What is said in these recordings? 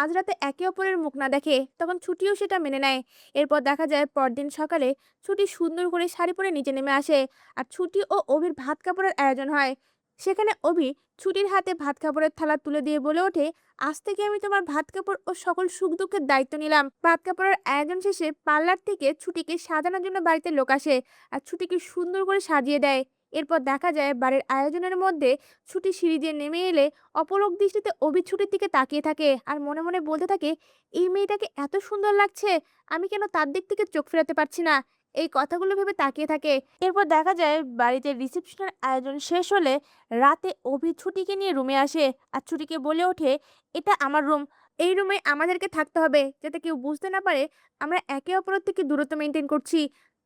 আজ রাতে একে অপরের মুখ না দেখে তখন ছুটিও সেটা মেনে নেয়। এরপর দেখা যায় পরদিন সকালে ছুটি সুন্দর করে শাড়ি পরে নিচে নেমে আসে। আর ছুটি ও অভির ভাত কাপড়ের আয়োজন হয়। সেখানে অভি ছুটির হাতে ভাত কাপড়ের থালা তুলে দিয়ে বলে ওঠে, আজ থেকে আমি তোমার ভাত কাপড় ও সকল সুখ দুঃখের দায়িত্ব নিলাম। ভাত কাপড়ের আয়োজন শেষে পার্লার থেকে ছুটিকে সাজানোর জন্য বাড়িতে লোক আসে। আর ছুটিকে সুন্দর করে সাজিয়ে দেয়। এরপর দেখা যায় বাড়ির আয়োজনের মধ্যে ছুটি সিঁড়ি দিয়ে নেমে এলে অপলক দৃষ্টিতে অভি ছুটির দিকে তাকিয়ে থাকে আর মনে মনে বলতে থাকে, এই মেয়েটাকে এত সুন্দর লাগছে, আমি কেন তার দিক থেকে চোখ ফেরাতে পারছি না। এই কথাগুলো ভেবে তাকিয়ে থাকে। এরপর দেখা যায় বাড়িতে রিসেপশনের আয়োজন শেষ হলে রাতে অভি ছুটিকে নিয়ে রুমে আসে। আর ছুটিকে বলে ওঠে, এটা আমার রুম, এই রুমে আমাদেরকে থাকতে হবে যাতে কেউ বুঝতে না পারে আমরা একে অপরের থেকে দূরত্ব মেনটেন করছি।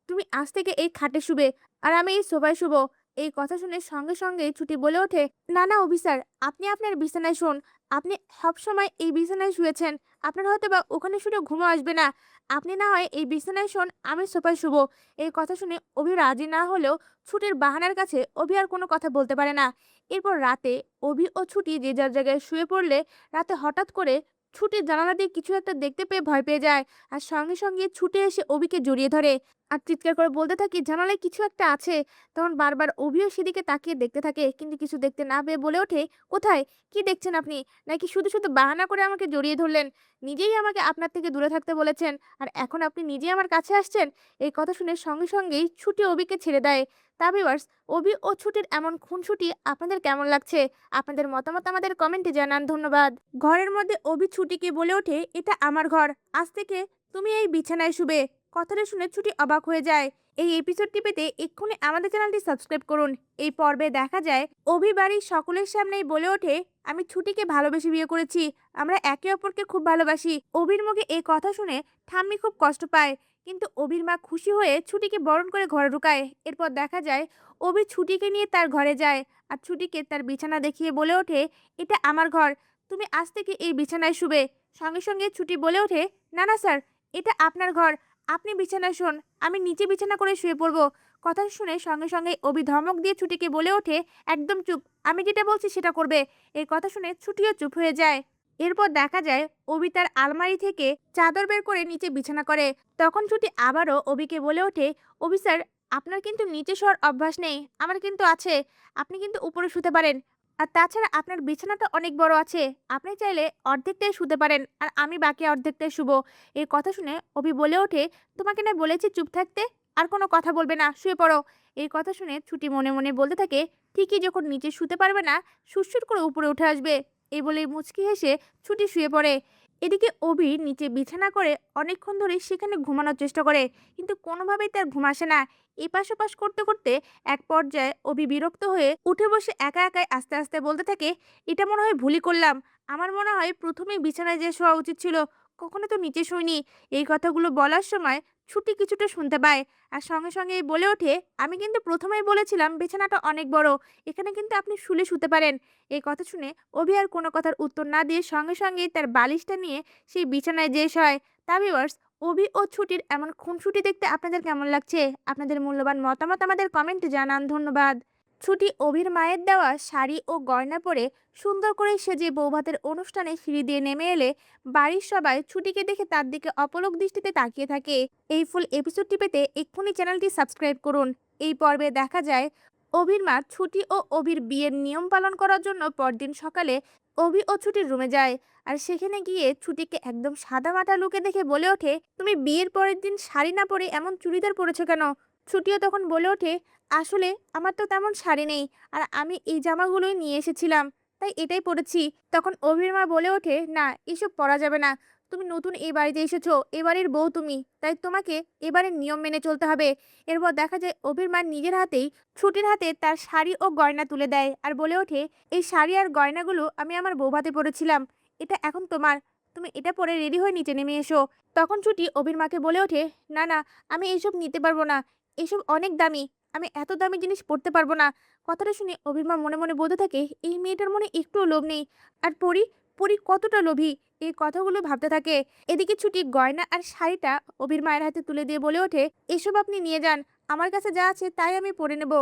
তুমি আজ থেকে এই খাটে শুবে আর আমি এই সোফায় শুবো। এই কথা শুনে সঙ্গে সঙ্গেই ছুটি বলে ওঠে, না না অফিসার, আপনি আপনার বিছানায় শোন। আপনি সবসময় এই বিছানায় শুয়েছেন, আপনার হয়তো বা ওখানে শুলে ঘুমো আসবে না। আপনি না হয় এই বিছানায় শোন, আমি সোফায় শুবো। এই কথা শুনে অভি রাজি না হলেও ছুটির বাহানার কাছে অভি আর কোনো কথা বলতে পারে না। এরপর রাতে অভি ও ছুটি যে যার জায়গায় শুয়ে পড়লে রাতে হঠাৎ করে ছুটির জানালা দিয়ে কিছু একটা দেখতে পেয়ে ভয় পেয়ে যায়। আর সঙ্গে সঙ্গে ছুটে এসে অভিকে জড়িয়ে ধরে আর চিৎকার করে বলতে থাকি, জানালায় কিছু একটা আছে। তখন বারবার অভিও সেদিকে তাকিয়ে দেখতে থাকে, কিন্তু কিছু দেখতে না পেয়ে বলে ওঠে, কোথায়, কি দেখছেন আপনি? নাকি শুধু শুধু বাহানা করে আমাকে জড়িয়ে ধরলেন? নিজেই আমাকে আপনার থেকে দূরে থাকতে বলেছেন, আর এখন আপনি নিজেই আমার কাছে আসছেন। এই কথা শুনে সঙ্গে সঙ্গেই ছুটি অভিকে ছেড়ে দেয়। তা ভিউয়ার্স, অভি ও ছুটির এমন খুনসুটি আপনাদের কেমন লাগছে? আপনাদের মতামত আমাদের কমেন্টে জানান। ধন্যবাদ। ঘরের মধ্যে অভি ছুটিকে বলে ওঠে, এটা আমার ঘর, আজ থেকে তুমি এই বিছানায় শুবে। কথাটা শুনে ছুটি অবাক হয়ে যায়। এই এপিসোডটি পেতে এক্ষুনি আমাদের চ্যানেলটি সাবস্ক্রাইব করুন। এই পর্বে দেখা যায় অভি বাড়ির সকলের সামনেই বলে ওঠে, আমি ছুটিকে ভালোবেসে বিয়ে করেছি, আমরা একে অপরকে খুব ভালোবাসি। অভির মুখে এই কথা শুনে ঠাম্মি খুব কষ্ট পায়, কিন্তু অভির মা খুশি হয়ে ছুটিকে বরণ করে ঘরে ঢুকায়। এরপর দেখা যায় অভি ছুটিকে নিয়ে তার ঘরে যায় আর ছুটিকে তার বিছানা দেখিয়ে বলে ওঠে, এটা আমার ঘর, তুমি আজ থেকে এই বিছানায় শুবে। সঙ্গে সঙ্গে ছুটি বলে ওঠে, না না স্যার, এটা আপনার ঘর, আপনি বিছানায় শোন, আমি নিচে বিছানা করে শুয়ে পড়বো। কথা শুনে সঙ্গে সঙ্গে অভি ধমক দিয়ে ছুটিকে বলে ওঠে, একদম চুপ, আমি যেটা বলছি সেটা করবে। এই কথা শুনে ছুটিও চুপ হয়ে যায়। এরপর দেখা যায় অভি তার আলমারি থেকে চাদর বের করে নিচে বিছানা করে। তখন ছুটি আবারও অভিকে বলে ওঠে, অভি স্যার, আপনার কিন্তু নিচে শোয়ার অভ্যাস নেই, আমার কিন্তু আছে, আপনি কিন্তু উপরে শুতে পারেন। আর তাছাড়া আপনার বিছানাটা অনেক বড় আছে, আপনি চাইলে অর্ধেকটাই শুতে পারেন আর আমি বাকি অর্ধেকটাই শুবো। এই কথা শুনে অভি বলে ওঠে, তোমাকে না বলেছি চুপ থাকতে, আর কোনো কথা বলবে না, শুয়ে পড়ো। এই কথা শুনে ছুটি মনে মনে বলতে থাকে, ঠিকই, যখন নিচে শুতে পারবে না সুরসুর করে উপরে উঠে আসবে। এই বলে মুচকি হেসে ছুটি শুয়ে পড়ে। এদিকে অভি নিচে বিছানা করে অনেকক্ষণ ধরে সেখানে ঘুমানোর চেষ্টা করে, কিন্তু কোনোভাবেই তার ঘুম আসে না। এপাশ ওপাশ করতে করতে এক পর্যায়ে অভি বিরক্ত হয়ে উঠে বসে একা একাই আস্তে আস্তে বলতে থাকে, এটা মনে হয় ভুলই করলাম, আমার মনে হয় প্রথমেই বিছানায় যে শোয়া উচিত ছিল, কখনো তো নিচে শুইনি। এই কথাগুলো বলার সময় ছুটি কিছুটা শুনতে পায় আর সঙ্গে সঙ্গেই বলে ওঠে, আমি কিন্তু প্রথমেই বলেছিলাম বিছানাটা অনেক বড়, এখানে কিন্তু আপনি শুলে শুতে পারেন। এই কথা শুনে অভি আর কোনো কথার উত্তর না দিয়ে সঙ্গে সঙ্গেই তার বালিশটা নিয়ে সেই বিছানায় যেয়ে শোয়। তা ভিউয়ার্স, অভি ও ছুটির এমন খুনসুটি দেখতে আপনাদের কেমন লাগছে? আপনাদের মূল্যবান মতামত আমাদের কমেন্টে জানান। ধন্যবাদ। ছুটি অভির মায়ের দেওয়া শাড়ি ও গয়না পরে সুন্দর করে সেজে বৌভাতের অনুষ্ঠানে সিঁড়ি দিয়ে নেমে এলে বাড়ির সবাই ছুটিকে দেখে তার দিকে অপলক দৃষ্টিতে তাকিয়ে থাকে। এই ফুল এপিসোডটি পেতে এক্ষুনি চ্যানেলটি সাবস্ক্রাইব করুন। এই পর্বে দেখা যায় অভির মা ছুটি ও অভির বিয়ের নিয়ম পালন করার জন্য পরদিন সকালে অভি ও ছুটির রুমে যায়। আর সেখানে গিয়ে ছুটিকে একদম সাদামাটা লুকে দেখে বলে ওঠে, তুমি বিয়ের পরের দিন শাড়ি না পরে এমন চুড়িদার পরেছো কেন? ছুটিও তখন বলে ওঠে, আসলে আমার তো তেমন শাড়ি নেই, আর আমি এই জামাগুলোই নিয়ে এসেছিলাম, তাই এটাই পরেছি। তখন অভির মা বলে ওঠে, না, এসব পরা যাবে না, তুমি নতুন এই বাড়িতে এসেছো, এবারের বউ তুমি, তাই তোমাকে এবারের নিয়ম মেনে চলতে হবে। এরপর দেখা যায় অভির মা নিজের হাতেই ছুটির হাতে তার শাড়ি ও গয়না তুলে দেয় আর বলে ওঠে, এই শাড়ি আর গয়নাগুলো আমি আমার বৌভাতে পরেছিলাম, এটা এখন তোমার, তুমি এটা পরে রেডি হয়ে নিচে নেমে এসো। তখন ছুটি অভির মাকে বলে ওঠে, না না, আমি এইসব নিতে পারবো না, এসব অনেক দামি, আমি এত দামি জিনিস পরতে পারবো না। কথাটা শুনে অভির মা মনে মনে বলতে থাকে, এই মেয়েটার মনে একটুও লোভ নেই, আর পরি, পরি কতটা লোভী। এই কথাগুলো ভাবতে থাকে। এদিকে ছুটি গয়না আর শাড়িটা অভির মায়ের হাতে তুলে দিয়ে বলে ওঠে, এসব আপনি নিয়ে যান, আমার কাছে যা আছে তাই আমি পরে নেব।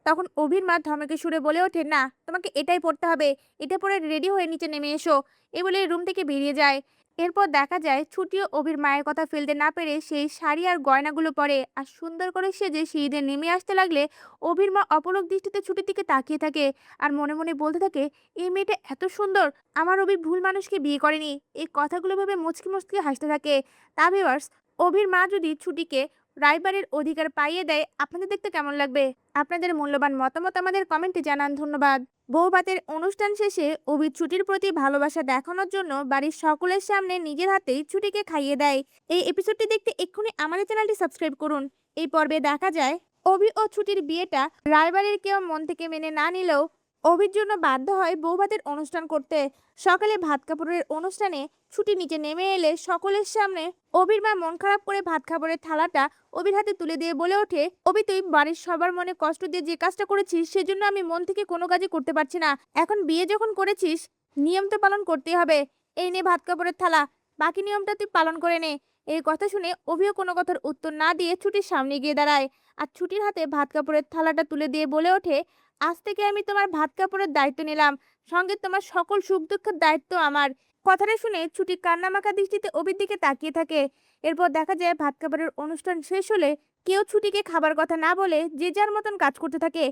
তখন অভির মা ধমকে সুরে বলে ওঠে, না তোমাকে এটাই পড়তে হবে, এটা পরে রেডি হয়ে নিচে নেমে এসো। এ বলে রুম থেকে বেরিয়ে যায়। এরপর দেখা যায় ছুটিও অভির মায়ের কথা ফেলতে না পেরে সেই শাড়ি আর গয়নাগুলো পরে আর সুন্দর করে সেজে সিঁড়িতে নেমে আসতে লাগলে অভির মা অপলক দৃষ্টিতে ছুটির দিকে তাকিয়ে থাকে আর মনে মনে বলতে থাকে, এই মেয়েটা এত সুন্দর, আমার অভি ভুল মানুষকে বিয়ে করেনি। এই কথাগুলো ভেবে মুচকি মুচকি হাসতে থাকে। তা ভিউয়ার্স, অভির মা যদি ছুটিকে রায়বাড়ির অধিকার পাইয়ে দেয়, আপনাদের দেখতে কেমন লাগবে? আপনাদের মূল্যবান মতামত আমাদের কমেন্টে জানান। ধন্যবাদ। বউভাতের অনুষ্ঠান শেষে অভি ছুটির প্রতি ভালোবাসা দেখানোর জন্য বাড়ির সকলের সামনে নিজের হাতেই ছুটিকে খাইয়ে দেয়। এই এপিসোডটি দেখতে এক্ষুনি আমাদের চ্যানেলটি সাবস্ক্রাইব করুন। এই পর্বে দেখা যায় অভি ও ছুটির বিয়েটা রায়বাড়ির কেউ মন থেকে মেনে না নিলেও অভির জন্য বাধ্য হয় বউভাতের অনুষ্ঠান করতে। সকালে ভাত কাপড়ের অনুষ্ঠানে ছুটি নিচে নেমে এলে সকলের সামনে অভির মা মন খারাপ করে ভাত খাবারের থালাটা অভির হাতে তুলে দিয়ে বলে ওঠে, অভি তুই বাড়ির সবার মনে কষ্ট দিয়ে যে কাজটা করেছিস সেজন্য আমি মন থেকে কোনো কাজই করতে পারছি না। এখন বিয়ে যখন করেছিস নিয়ম তো পালন করতেই হবে। এই নে ভাত কাপড়ের থালা, বাকি নিয়মটা তুই পালন করে নে। এই কথা শুনে অভিও কোনো কথার উত্তর না দিয়ে ছুটির সামনে গিয়ে দাঁড়ায় আর ছুটির হাতে ভাত কাপড়ের থালাটা তুলে দিয়ে বলে ওঠে, আজ থেকে আমি তোমার ভাত কাপড়ের দায়িত্ব নিলাম, সঙ্গে তোমার সকল সুখ দুঃখের দায়িত্ব আমার। কথাটা শুনে ছুটি কান্নামাখা দৃষ্টিতে অভির দিকে তাকিয়ে থাকে। এরপর দেখা যায় ভাত খাবারের অনুষ্ঠান শেষ হলে কেউ ছুটিকে খাবার কথা না বলে যে যার মতন কাজ করতে থাকে।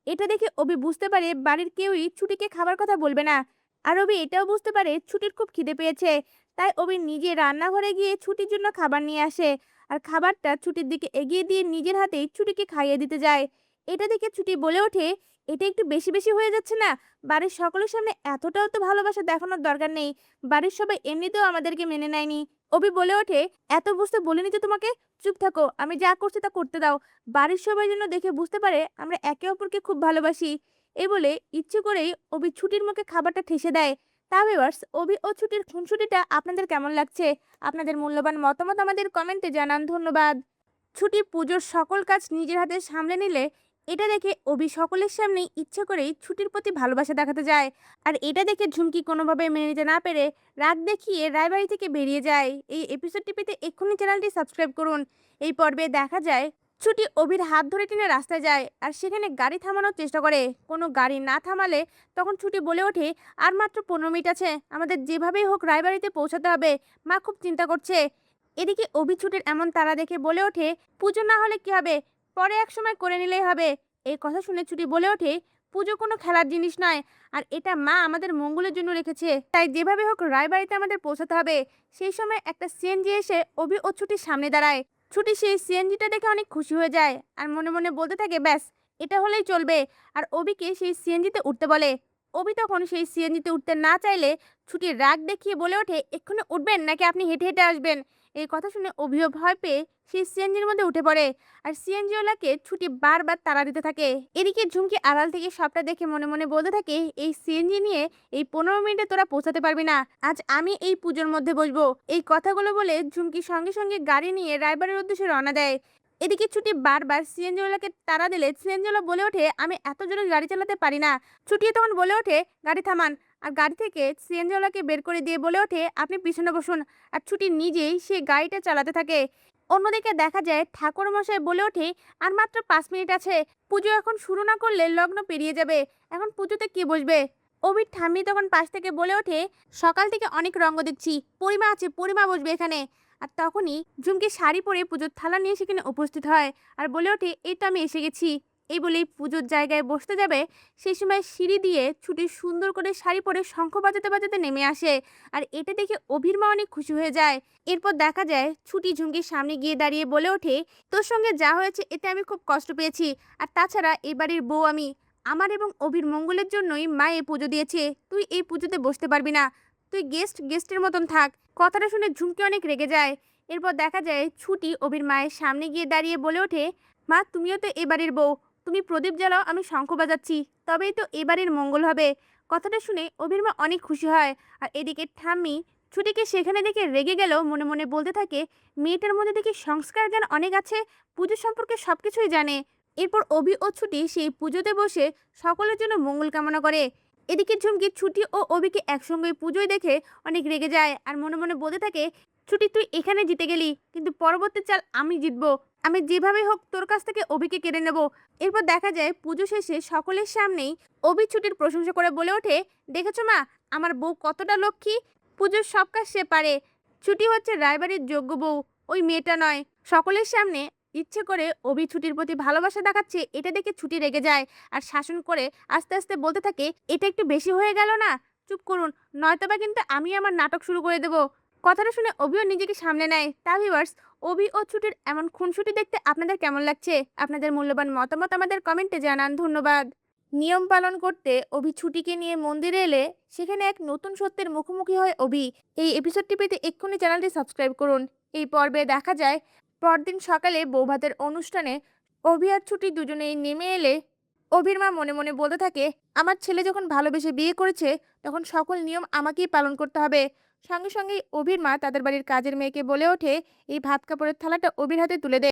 এটা দেখে অভি বুঝতে পারে বাড়ির কেউই ছুটিকে খাবার কথা বলবে না। আর অভি এটাও বুঝতে পারে ছুটির খুব খিদে পেয়েছে। তাই অভি নিজে রান্নাঘরে গিয়ে ছুটির জন্য খাবার নিয়ে আসে আর খাবারটা ছুটির দিকে এগিয়ে দিয়ে নিজের হাতেই ছুটিকে খাইয়ে দিতে যায়। এটা দেখে ছুটি বলে ওঠে, এটা একটু বেশি বেশি হয়ে যাচ্ছে না? বাড়ির সকলের সামনে এতটাও তো ভালোবাসা দেখানোর দরকার নেই। বাড়ির সবাই এমনিতেও আমাদেরকে মেনে নেয়নি। অভি বলে ওঠে, এত বুঝতে বলিনি তো তোমাকে, চুপ থাকো, আমি যা করছি তা করতে দাও। বাড়ির সবাই যেন দেখে বুঝতে পারে আমরা একে অপরকে খুব ভালোবাসি। এই বলে ইচ্ছে করেই অভি ছুটির মুখে খাবারটা ঠেসে দেয়। তা ভিউয়ার্স, অভি ও ছুটির খুনসুটিটা আপনাদের কেমন লাগছে? আপনাদের মূল্যবান মতামত আমাদের কমেন্টে জানান। ধন্যবাদ। ছুটি পুজোর সকল কাজ নিজের হাতে সামলে নিলে এটা দেখে অভি সকলের সামনেই ইচ্ছে করেই ছুটির প্রতি ভালোবাসা দেখাতে যায়। আর এটা দেখে ঝুমকি কোনোভাবে মেনে নিতে না পেরে রাগ দেখিয়ে রায়বাড়ি থেকে বেরিয়ে যায়। এই এপিসোডটি পেতে এক্ষুনি চ্যানেলটি সাবস্ক্রাইব করুন। এই পর্বে দেখা যায় ছুটি অভির হাত ধরে টেনে রাস্তায় যায় আর সেখানে গাড়ি থামানোর চেষ্টা করে। কোনো গাড়ি না থামালে তখন ছুটি বলে ওঠে, আর মাত্র 15 মিনিট আছে, আমাদের যেভাবেই হোক রায়বাড়িতে পৌঁছাতে হবে, মা খুব চিন্তা করছে। এদিকে অভি ছুটির এমন তাড়া দেখে বলে ওঠে, পুজো না হলে কি হবে, পরে এক সময় করে নিলেই হবে। এই কথা শুনে ছুটি বলে ওঠে, পুজো কোনো খেলার জিনিস নয়, আর এটা মা আমাদের মঙ্গলের জন্য রেখেছে, তাই যেভাবে হোক রায়বাড়িতে আমাদের পৌঁছাতে হবে। সেই সময় একটা সিএনজি এসে অভি ও ছুটির সামনে দাঁড়ায়। ছুটি সেই সিএনজিটা দেখে অনেক খুশি হয়ে যায় আর মনে মনে বলতে থাকে, ব্যাস এটা হলেই চলবে। আর অভিকে সেই সিএনজিতে উঠতে বলে। অভি তখন সেই সিএনজিতে উঠতে না চাইলে ছুটির রাগ দেখিয়ে বলে ওঠে, এক্ষুনি উঠবেন নাকি আপনি হেঁটে হেঁটে আসবেন। এই কথা শুনে অভিও ভয় পেয়ে সেই সিএনজির মধ্যে উঠে পড়ে আর সিএনজিওয়ালাকে ছুটি বারবার তাড়া দিতে থাকে। এদিকে ঝুমকি আড়াল থেকে সবটা দেখে মনে মনে বলতে থাকে, এই সিএনজি নিয়ে এই 15 মিনিটে তোরা পৌঁছাতে পারবি না, আজ আমি এই পুজোর মধ্যে বসবো। এই কথাগুলো বলে ঝুমকি সঙ্গে সঙ্গে গাড়ি নিয়ে রায়বাড়ির উদ্দেশ্যে রওনা দেয়। এদিকে ছুটি বারবার সিএনজিওয়ালাকে তাড়া দিলে সিএনজিওয়ালা বলে ওঠে, আমি এত জোরে গাড়ি চালাতে পারি না। ছুটি তখন বলে ওঠে, গাড়ি থামান। আর গাড়ি থেকে সিএনজিওয়ালাকে বের করে দিয়ে বলে ওঠে, আপনি পিছনে বসুন। আর ছুটি নিজেই সে গাড়িটা চালাতে থাকে। অন্যদিকে দেখা যায় ঠাকুরমশাই বলে ওঠে, আর মাত্র 5 মিনিট আছে, পুজো এখন শুরু না করলে লগ্ন পেরিয়ে যাবে, এখন পুজোতে কি বসবে। অভির ঠাম্মি তখন পাশ থেকে বলে ওঠে, সকাল থেকে অনেক রঙ্গ দেখছি, পরিমা আছে, পরিমা বসবে এখানে। আর তখনই ঝুমকি শাড়ি পরে পুজোর থালা নিয়ে সেখানে উপস্থিত হয় আর বলে ওঠে, এই তো আমি এসে গেছি। এই বলেই পুজোর জায়গায় বসতে যাবে সেই সময় সিঁড়ি দিয়ে ছুটি সুন্দর করে শাড়ি পরে শঙ্খ বাজাতে বাজাতে নেমে আসে। আর এটা দেখে অভির মা অনেক খুশি হয়ে যায়। এরপর দেখা যায় ছুটি ঝুমকির সামনে গিয়ে দাঁড়িয়ে বলে ওঠে, তোর সঙ্গে যা হয়েছে এতে আমি খুব কষ্ট পেয়েছি, আর তাছাড়া এই বাড়ির বউ আমি, আমার এবং অভির মঙ্গলের জন্যই মা এই পুজো দিয়েছে, তুই এই পুজোতে বসতে পারবি না, তুই গেস্টের মতন থাক। কথাটা শুনে ঝুমকি অনেক রেগে যায়। এরপর দেখা যায় ছুটি অভির মায়ের সামনে গিয়ে দাঁড়িয়ে বলে ওঠে, মা তুমিও তো এ বাড়ির বউ, তুমি প্রদীপ জ্বালাও, আমি শঙ্খ বাজাচ্ছি, তবেই তো এ বাড়ির মঙ্গল হবে। কথাটা শুনে অভির মা অনেক খুশি হয়। আর এদিকে ঠাম্মি ছুটিকে সেখানে দেখে রেগে গেলেও মনে মনে বলতে থাকে, মেয়েটার মধ্যে দেখি সংস্কার জ্ঞান অনেক আছে, পুজো সম্পর্কে সবকিছুই জানে। এরপর অভি ও ছুটি সেই পুজোতে বসে সকলের জন্য মঙ্গল কামনা করে। এদিকে ঝুমকি ছুটি ও অভিকে একসঙ্গে পুজোয় দেখে অনেক রেগে যায় আর মনে মনে বলতে থাকে, ছুটি তুই এখানে জিতে গেলি, কিন্তু পরবর্তী চাল আমি জিতবো। আমি যেভাবেই হোক তোর কাছ থেকে অভিকে কেড়ে নেব। এরপর দেখা যায় পুজো শেষে সকলের সামনেই অভি ছুটির প্রশংসা করে বলে ওঠে, দেখেছো মা, আমার বউ কতটা লক্ষ্মী, পুজোর সব কাজ সে পারে। ছুটি হচ্ছে রায়বাড়ির যোগ্য বউ, ওই মেয়েটা নয়। সকলের সামনে ইচ্ছে করে অভি ছুটির প্রতি ভালোবাসা দেখাচ্ছে, এটা দেখে ছুটি রেগে যায় আর শাসন করে আস্তে আস্তে বলতে থাকে, এটা একটু বেশি হয়ে গেল না? চুপ করুন, নয়তোবা কিন্তু আমি আমার নাটক শুরু করে দেব। কথাটা শুনে অভিও নিজেকে সামলে নেয়। তা ভিউয়ার্স, অভি ও ছুটির এমন খুনসুটি দেখতে আপনাদের কেমন লাগছে? আপনাদের মূল্যবান মতামত আমাদের কমেন্টে জানান। ধন্যবাদ। নিয়ম পালন করতে অভি ছুটিকে নিয়ে মন্দিরে এলে সেখানে এক নতুন সত্যের মুখোমুখি হয় অভি। এই এপিসোডটি পেতে এক্ষুনি চ্যানেলটি সাবস্ক্রাইব করুন। এই পর্বে দেখা যায় পরদিন সকালে বৌভাতের অনুষ্ঠানে অভি আর ছুটি দুজনেই নেমে এলে অভির মা মনে মনে বলতে থাকে, আমার ছেলে যখন ভালোবেসে বিয়ে করেছে তখন সকল নিয়ম আমাকেই পালন করতে হবে। সঙ্গে সঙ্গেই অভির মা তাদের বাড়ির কাজের মেয়েকে বলে ওঠে, এই ভাত কাপড়ের থালাটা অভির হাতে তুলে দে।